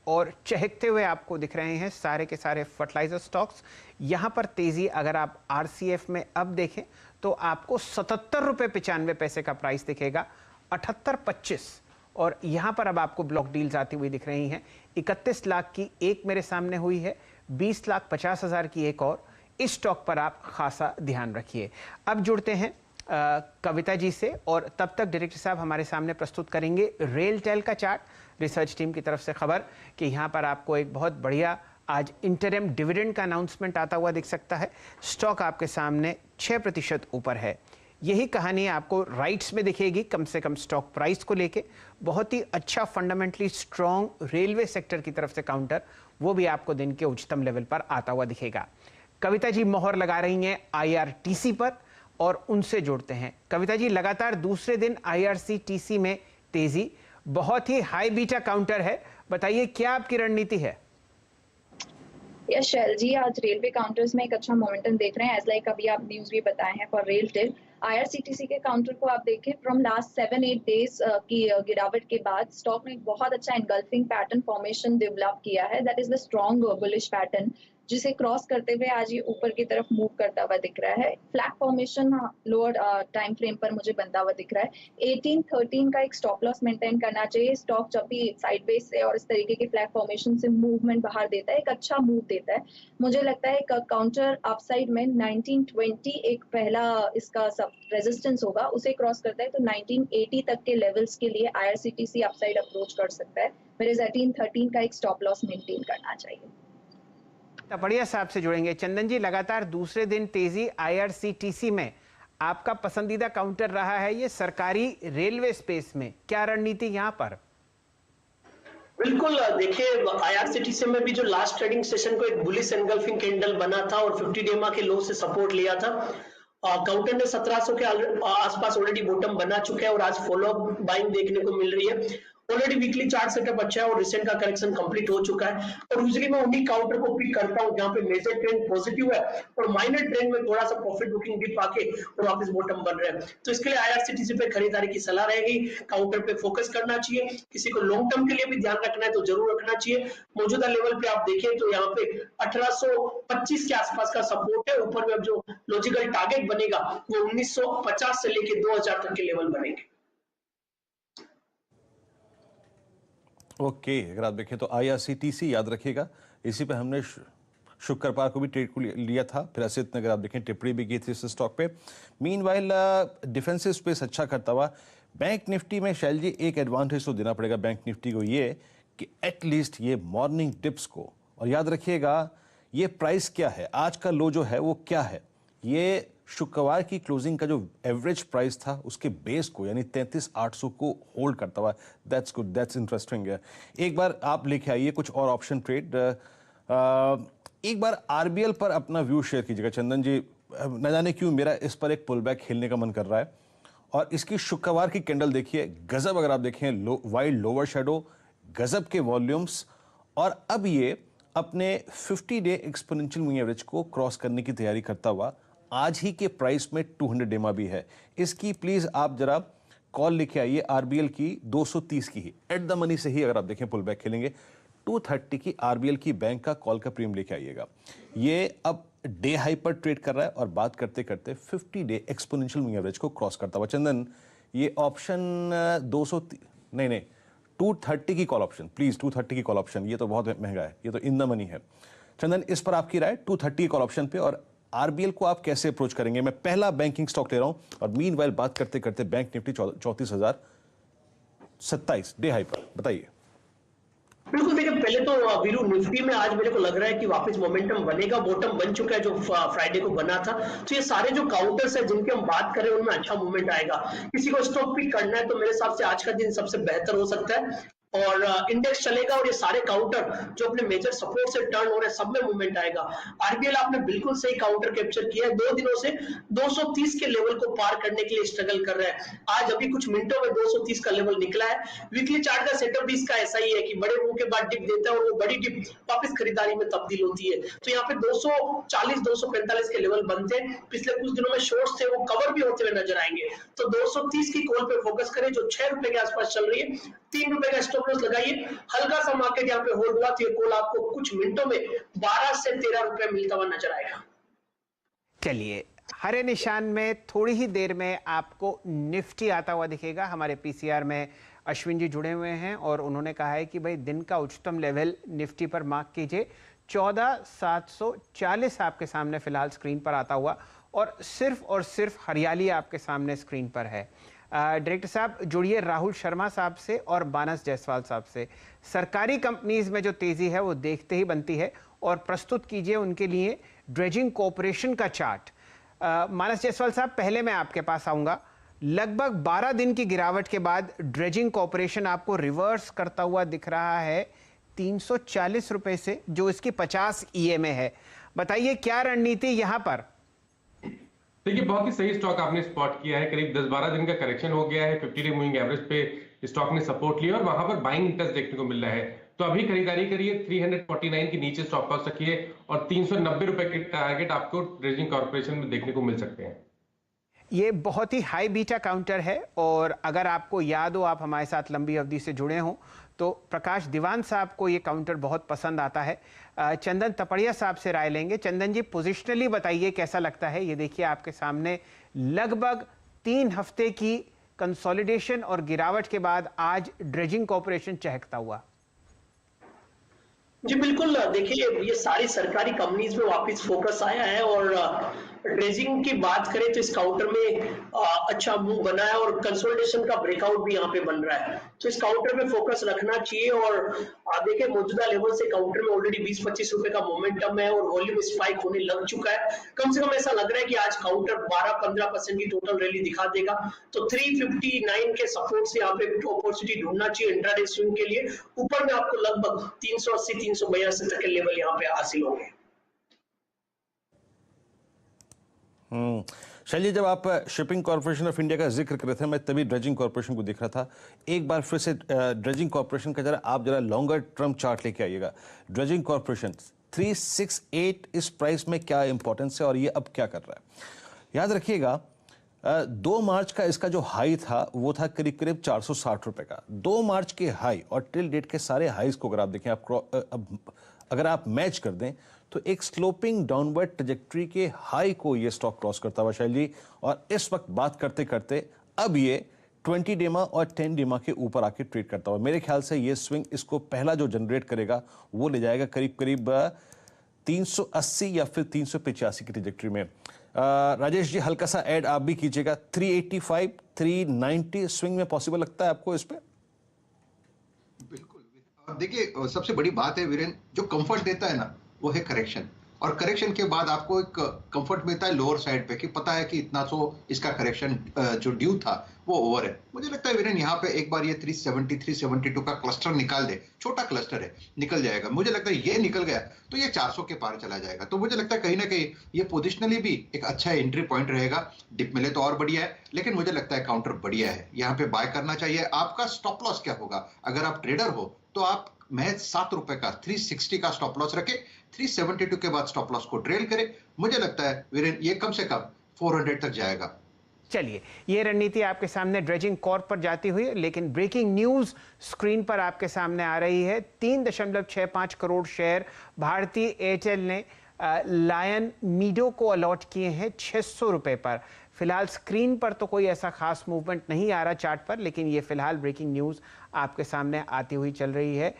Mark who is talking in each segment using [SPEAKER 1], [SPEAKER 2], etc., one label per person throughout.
[SPEAKER 1] और चहकते हुए आपको दिख रहे हैं सारे के सारे फर्टिलाइजर स्टॉक्स। यहाँ पर तेजी अगर आप आरसीएफ में अब देखें तो आपको 77 रुपये 95 पैसे का प्राइस दिखेगा, 78.25। और यहाँ पर अब आपको ब्लॉक डील्स आती हुई दिख रही हैं। 31 लाख की एक मेरे सामने हुई है, 20,50,000 की एक और। इस स्टॉक पर आप खासा ध्यान रखिए। अब जुड़ते हैं कविता जी से, और तब तक डायरेक्टर साहब हमारे सामने प्रस्तुत करेंगे रेलटेल का चार्ट। रिसर्च टीम की तरफ से खबर कि यहाँ पर आपको एक बहुत बढ़िया आज इंटरिम डिविडेंड का अनाउंसमेंट आता हुआ दिख सकता है। स्टॉक आपके सामने 6% ऊपर है। यही कहानी आपको राइट्स में दिखेगी, कम से कम स्टॉक प्राइस को लेके। बहुत ही अच्छा फंडामेंटली स्ट्रॉन्ग रेलवे सेक्टर की तरफ से काउंटर, वो भी आपको दिन के उच्चतम लेवल पर आता हुआ दिखेगा। कविता जी मोहर लगा रही हैं आईआरटीसी पर और उनसे जोड़ते हैं। कविता जी, लगातार दूसरे दिन आईआरसीटीसी में तेजी, बहुत ही हाई बीटा काउंटर है, बताइए क्या आपकी रणनीति है?
[SPEAKER 2] यस शैल जी, आज रेलवे काउंटर्स में एक अच्छा मोमेंटम देख रहे हैं। एज लाइक अभी आप न्यूज भी बताए हैं फॉर रेलटेल। आईआरसीटीसी के काउंटर को आप देखें, फ्रॉम लास्ट 7-8 डेज की गिरावट के बाद स्टॉक ने एक बहुत अच्छा एनगल्फिंग पैटर्न फॉर्मेशन डेवलप किया है। That is the strong bullish pattern, जिसे क्रॉस करते हुए आज ये ऊपर की तरफ मूव करता हुआ दिख रहा है। Flag formation lower time frame पर मुझे बनता हुआ दिख रहा है। 18-13 का एक स्टॉप लॉस मेंटेन करना चाहिए। स्टॉक जब भी साइडवेज से और इस तरीके के फ्लैग फॉर्मेशन से मूवमेंट बाहर देता है, एक अच्छा मूव देता है। मुझे लगता है काउंटर अपसाइड में 1920 एक पहला इसका सब रेजिस्टेंस होगा, उसे क्रॉस करता है तो 1980 तक के लेवल्स के लिए आईआरसीटीसी अपसाइड अप्रोच कर सकता है। मेरे 18-13 का एक स्टॉप लॉस मेंटेन करना चाहिए।
[SPEAKER 1] बढ़िया साहब से जुड़ेंगे। चंदन जी, लगातार दूसरे दिन तेजी आईआरसीटीसी में, आपका पसंदीदा काउंटर रहा है ये सरकारी रेलवे स्पेस में, क्या रणनीति यहां पर?
[SPEAKER 3] बिल्कुल, देखिए आईआरसीटीसी में भी जो लास्ट ट्रेडिंग सेशन को एक बुलिश एनगल्फिंग कैंडल बना था और 50 डेमा के लो से सपोर्ट लिया था। काउंटर ने 1700 के आसपास ऑलरेडी बॉटम बना चुका है और आज फॉलो अप बाइंग देखने को मिल रही है। ऑलरेडी वीकली चार्ट सेटअप अच्छा है और रिसेंट का करेक्शन कंप्लीट हो चुका है। और यूजुअली मैं उन्हीं काउंटर को पिक करता हूं जहां पे मेजर ट्रेंड पॉजिटिव है और माइनर ट्रेंड में थोड़ा सा प्रॉफिट बुकिंग डिप आके और वापस बॉटम बन रहे हैं। तो इसके लिए आईआरसीटीसी पे खरीदारी की सलाह रहेगी। काउंटर पे फोकस करना चाहिए। किसी को लॉन्ग टर्म के लिए भी ध्यान रखना है तो जरूर रखना चाहिए। मौजूदा लेवल पे आप देखें तो यहाँ पे 1825 के आसपास का सपोर्ट है। ऊपर में अब जो लॉजिकल टारगेट बनेगा वो 1950 से लेके 2000 तक के लेवल बनेंगे।
[SPEAKER 4] ओके, अगर आप देखें तो आईआरसीटीसी याद रखिएगा, इसी पे हमने शुक्रवार को भी ट्रेड को लिया था। फिर असित ने अगर आप देखें टिप्पणी भी की थी इस स्टॉक पे। मीनवाइल डिफेंसिव स्पेस अच्छा करता हुआ बैंक निफ्टी में शैल जी एक एडवांटेज तो देना पड़ेगा बैंक निफ्टी को, ये कि एटलीस्ट ये मॉर्निंग डिप्स को, और याद रखिएगा ये प्राइस क्या है, आज का लो जो है वो क्या है, ये शुक्रवार की क्लोजिंग का जो एवरेज प्राइस था उसके बेस को यानी 33,800 को होल्ड करता हुआ। दैट्स गुड, दैट्स इंटरेस्टिंग है। एक बार आप लेके आइए कुछ और ऑप्शन ट्रेड। एक बार आरबीएल पर अपना व्यू शेयर कीजिएगा चंदन जी। न जाने क्यों मेरा इस पर एक पुल बैक खेलने का मन कर रहा है। और इसकी शुक्रवार की कैंडल देखिए, गजब, अगर आप देखें वाइड लोअर शेडो, गजब के वॉल्यूम्स, और अब ये अपने 50 डे एक्सपोनेंशियल मूविंग एवरेज को क्रॉस करने की तैयारी करता हुआ आज ही के प्राइस में 200 डेमा भी है। इसकी प्लीज आप जरा कॉल लेके आइए आरबीएल की 230 की ही, एट द मनी से ही अगर आप देखें पुल बैक खेलेंगे। 230 की आरबीएल की बैंक का कॉल का प्रीमियम लेके आइएगा। ये अब डे हाई पर ट्रेड कर रहा है और बात करते करते 50 डे एक्सपोनेंशियल मूविंग एवरेज को क्रॉस करता हुआ। चंदन, ये ऑप्शन 230 की कॉल ऑप्शन, प्लीज 230 की कॉल ऑप्शन, ये तो बहुत महंगा है, ये तो इन द मनी है। चंदन, इस पर आपकी राय 230 कॉल ऑप्शन पे, और आरबीएल को आप कैसे अप्रोच करेंगे? मैं पहला बैंकिंग स्टॉक ले रहा हूं और मीनवाइल बात करते करते बैंक निफ्टी 34,027 डे हाई पर, बताइए।
[SPEAKER 3] बिल्कुल, देखिए पहले तो वीरू निफ्टी में आज मेरे को लग रहा है कि वापस मोमेंटम बनेगा। बॉटम बन चुका है जो फ्राइडे को बना था। तो ये सारे जो काउंटर्स है जिनके हम बात करें उनमें अच्छा मूवमेंट आएगा। किसी को स्टॉक पिक करना है तो मेरे हिसाब से आज का दिन सबसे बेहतर हो सकता है और इंडेक्स चलेगा और ये सारे काउंटर जो अपने मेजर सपोर्ट से टर्न हो रहे हैं सब में मूवमेंट आएगा। आरबीएल आपने बिल्कुल सही काउंटर कैप्चर किया है। 2 दिनों से 230 के लेवल को पार करने के लिए स्ट्रगल कर रहा है। आज अभी कुछ मिनटों में 230 का लेवल निकला है। वीकली चार्ट का सेटअप भी इसका ऐसा ही है कि बड़े मूव के बाद डिप देता है और वो बड़ी डिप वापस खरीदारी में तब्दील होती है। तो यहाँ पे 240-245 के लेवल बनते हैं। पिछले कुछ दिनों में शॉर्ट्स थे वो कवर भी होते हुए नजर आएंगे। तो 230 की कॉल पे फोकस करें जो 6 रुपए के आसपास चल रही है। ₹3 का स्टॉप लॉस लगाइए। हल्का सा मार्केट यहाँ पे होल्ड हुआ तो ये कॉल आपको कुछ मिनटों में 12 से 13 रुपए मिलता हुआ नजर आएगा।
[SPEAKER 1] चलिए, हरे निशान में थोड़ी ही देर में आपको निफ्टी आता हुआ दिखेगा। हमारे पीसीआर में अश्विन जी जुड़े हुए हैं और उन्होंने कहा है कि भाई दिन का उच्चतम लेवल निफ्टी पर मार्क कीजिए। 14,740 आपके सामने फिलहाल स्क्रीन पर आता हुआ और सिर्फ हरियाली आपके सामने स्क्रीन पर है। डायरेक्टर साहब जुड़िए राहुल शर्मा साहब से और मानस जायसवाल साहब से। सरकारी कंपनीज में जो तेजी है वो देखते ही बनती है और प्रस्तुत कीजिए उनके लिए ड्रेजिंग कॉर्पोरेशन का चार्ट। मानस जायसवाल साहब, पहले मैं आपके पास आऊंगा। लगभग 12 दिन की गिरावट के बाद ड्रेजिंग कॉर्पोरेशन आपको रिवर्स करता हुआ दिख रहा है 340 रुपए से, जो इसकी 50 ईएमए है। बताइए क्या रणनीति यहां पर?
[SPEAKER 5] देखिए, बहुत ही सही स्टॉक आपने स्पॉट किया है। करीब 10-12 दिन का करेक्शन हो गया है। 50 डे मूविंग एवरेज पे स्टॉक ने सपोर्ट लिया और वहां पर बाइंग इंटरेस्ट देखने को मिल रहा है। तो अभी खरीदारी करिए, 349 के नीचे स्टॉप लॉस रखिए और 390 रुपए के टारगेट आपको ड्रेजिंग कॉर्पोरेशन में देखने को मिल सकते हैं।
[SPEAKER 1] ये बहुत ही हाई बीटा काउंटर है और अगर आपको याद हो, आप हमारे साथ लंबी अवधि से जुड़े हों, तो प्रकाश दीवान साहब को ये काउंटर बहुत पसंद आता है। चंदन तपड़िया साहब से राय लेंगे। चंदन जी, पोजिशनली बताइए कैसा लगता है? ये देखिए आपके सामने लगभग 3 हफ्ते की कंसोलिडेशन और गिरावट के बाद आज ड्रेजिंग कॉर्पोरेशन चहकता हुआ।
[SPEAKER 3] जी बिल्कुल, देखिए ये सारी सरकारी कंपनीज में वापस फोकस आया है और ड्रेजिंग की बात करें तो इस काउंटर में अच्छा मूव बना है और कंसोलिडेशन का ब्रेकआउट भी यहाँ पे बन रहा है, तो इस काउंटर पे फोकस रखना चाहिए। और देखिए मौजूदा लेवल से काउंटर में ऑलरेडी 20-25 रुपए का मोमेंटम है और वॉल्यूम स्पाइक होने लग चुका है। कम से कम ऐसा लग रहा है कि आज काउंटर 12-15% की टोटल रैली दिखा देगा, तो 359 के सपोर्ट से यहाँ पे अपॉर्चुनिटी ढूंढना चाहिए इंट्राडे स्विंग के लिए। ऊपर में आपको लगभग 380-382 तक के लेवल यहाँ पे हासिल होंगे।
[SPEAKER 4] शैली, जब आप शिपिंग कॉर्पोरेशन ऑफ इंडिया का जिक्र कर रहे थे, मैं तभी ड्रेजिंग कॉर्पोरेशन को दिख रहा था। एक बार फिर से ड्रेजिंग कॉर्पोरेशन का आप जरा लॉन्गर टर्म चार्ट लेके आइएगा। ड्रेजिंग कॉर्पोरेशन 368 इस प्राइस में क्या इंपॉर्टेंस है और ये अब क्या कर रहा है? याद रखिएगा, 2 मार्च का इसका जो हाई था वो था करीब करीब 460 रुपए का। 2 मार्च के हाई और टिल डेट के सारे हाईज को अगर आप देखें, अगर आप मैच कर दें तो एक स्लोपिंग डाउनवर्ड ट्रजेक्टरी के हाई को ये स्टॉक क्रॉस करता हुआ शैल जी, और इस वक्त बात करते करते अब ये 20 डेमा और 10 डेमा के ऊपर आके ट्रेड करता हुआ, मेरे ख्याल से ये स्विंग इसको पहला जो जनरेट करेगा वो ले जाएगा करीब करीब 380 या फिर 385 की ट्रजेक्टरी में। राजेश जी, हल्का सा ऐड आप भी कीजिएगा। 385, 390 स्विंग में पॉसिबल लगता है आपको इस पे?
[SPEAKER 6] बिल्कुल। देखिए, सबसे बड़ी बात है वीरेन, जो कंफर्ट देता है ना वो है करेक्शन, और करेक्शन के बाद आपको एक कंफर्ट मिलता है लोअर साइड पे कि पता है कि इतना सो इसका करेक्शन जो ड्यू था वो ओवर है। मुझे लगता है वीरेन यहाँ पे एक बार ये 370 372 का क्लस्टर निकाल दे, छोटा क्लस्टर है, निकल जाएगा। मुझे लगता है ये निकल गया तो ये 400 के पार चला जाएगा। तो मुझे लगता है कहीं ना कहीं ये पोजिशनली भी एक अच्छा एंट्री पॉइंट रहेगा। डिप मिले तो और बढ़िया है, लेकिन मुझे लगता है काउंटर बढ़िया है, यहाँ पे बाय करना चाहिए। आपका स्टॉप लॉस क्या होगा? अगर आप ट्रेडर हो तो आप महज 7 रुपए का 360 का स्टॉप लॉस रखे, 372 के बाद स्टॉप लॉस को ट्रेल करे। मुझे लगता है वीरेन ये कम से कम 400 तक जाएगा।
[SPEAKER 1] चलिए, ये रणनीति आपके सामने ड्रेजिंग कॉर्प पर जाती हुई, लेकिन ब्रेकिंग न्यूज स्क्रीन पर आपके सामने आ रही है। 3.65 करोड़ शेयर भारतीय एयरटेल ने लायन मीडो को अलॉट किए हैं 600 रुपए पर। फिलहाल स्क्रीन पर तो कोई ऐसा खास मूवमेंट नहीं आ रहा चार्ट पर, लेकिन ये फिलहाल ब्रेकिंग न्यूज आपके सामने आती हुई चल रही है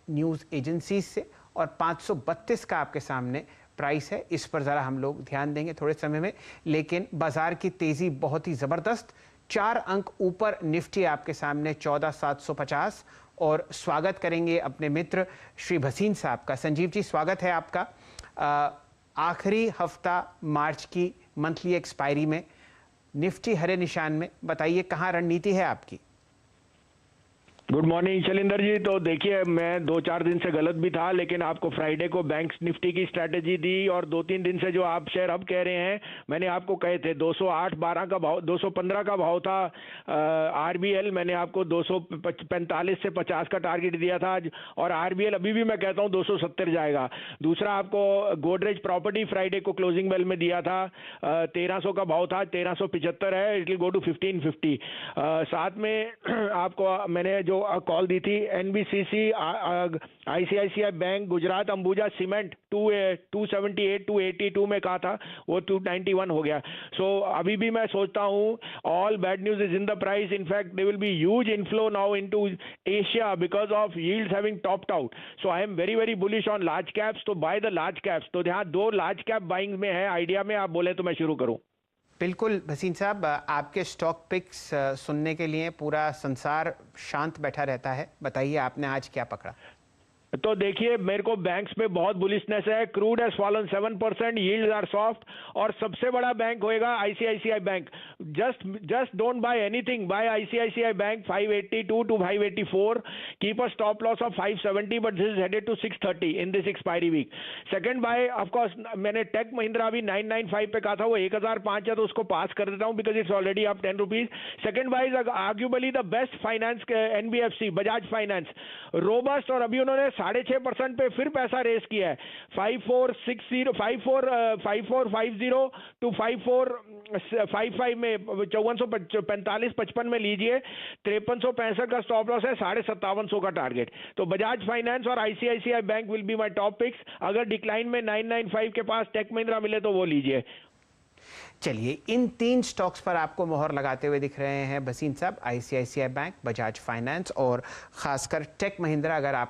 [SPEAKER 1] न्यूज एजेंसी से, और 532 का आपके सामने प्राइस है। इस पर ज़रा हम लोग ध्यान देंगे थोड़े समय में, लेकिन बाजार की तेज़ी बहुत ही ज़बरदस्त। 4 अंक ऊपर निफ्टी आपके सामने 14,750। और स्वागत करेंगे अपने मित्र श्री भसीन साहब का। संजीव जी, स्वागत है आपका। आखिरी हफ्ता मार्च की मंथली एक्सपायरी में निफ्टी हरे निशान में, बताइए कहाँ रणनीति है आपकी?
[SPEAKER 7] Good morning Shailendra ji. तो देखिए, मैं 2-4 दिन से गलत भी था, लेकिन आपको फ्राइडे को बैंक निफ्टी की स्ट्रैटेजी दी, और 2-3 दिन से जो आप शेयर अब कह रहे हैं, मैंने आपको कहे थे 208-12 का भाव, 215 का भाव था आरबीएल, मैंने आपको 245 से 50 का टारगेट दिया था आज, और आरबीएल अभी भी मैं कहता हूं 270 जाएगा। दूसरा, आपको गोदरेज प्रॉपर्टी फ्राइडे को क्लोजिंग बेल में दिया था, 1300 का भाव था, 1375 है, इट विल गो टू 1550। साथ में आपको मैंने जो कॉल दी थी NBCC, ICICI bank, Gujarat Ambuja cement 278 282 में कहा था, वो 291 हो गया। सो अभी भी मैं सोचता हूं all bad news is in the price. In fact there will be huge inflow now into Asia because of yields having topped out. So I am very very bullish on large caps, तो buy the large caps. तो यहाँ 2 large cap buying में है idea में, आप बोले तो मैं शुरू करूं।
[SPEAKER 1] बिल्कुल भसीन साहब, आपके स्टॉक पिक्स सुनने के लिए पूरा संसार शांत बैठा रहता है। बताइए आपने आज क्या पकड़ा?
[SPEAKER 7] तो देखिए, मेरे को बैंक्स पे बहुत बुलिशनेस है। Crude has fallen 7%, yields are soft, और सबसे बड़ा बैंक होएगा ICICI bank. Just don't buy anything, buy ICICI bank 582 to 584, keep a stop loss of 570, but this is headed to 630 in this expiry week. Second buy, of course मैंने टेक महिंद्रा भी 995 पे कहा था, वो 1005 है, तो उसको पास कर देता हूं because it's already up 10 rupees. Second by is arguably the best finance NBFC, Bajaj finance, robust, और अभी उन्होंने 6.5% पे फिर पैसा रेस किया है। 5450 टू 5455 में 5445-55 में लीजिए, 5365 का स्टॉप लॉस है, 5750 का टारगेट। तो बजाज फाइनेंस और ICICI bank will be my top picks. अगर डिक्लाइन में 995 के पास टेक महिंद्रा मिले तो वो लीजिए।
[SPEAKER 1] चलिए, इन 3 स्टॉक्स पर आपको मोहर लगाते हुए दिख रहे हैं भसीन साहब, आईसीआईसीआई बैंक, बजाज फाइनेंस और खासकर टेक महिंद्रा। अगर आप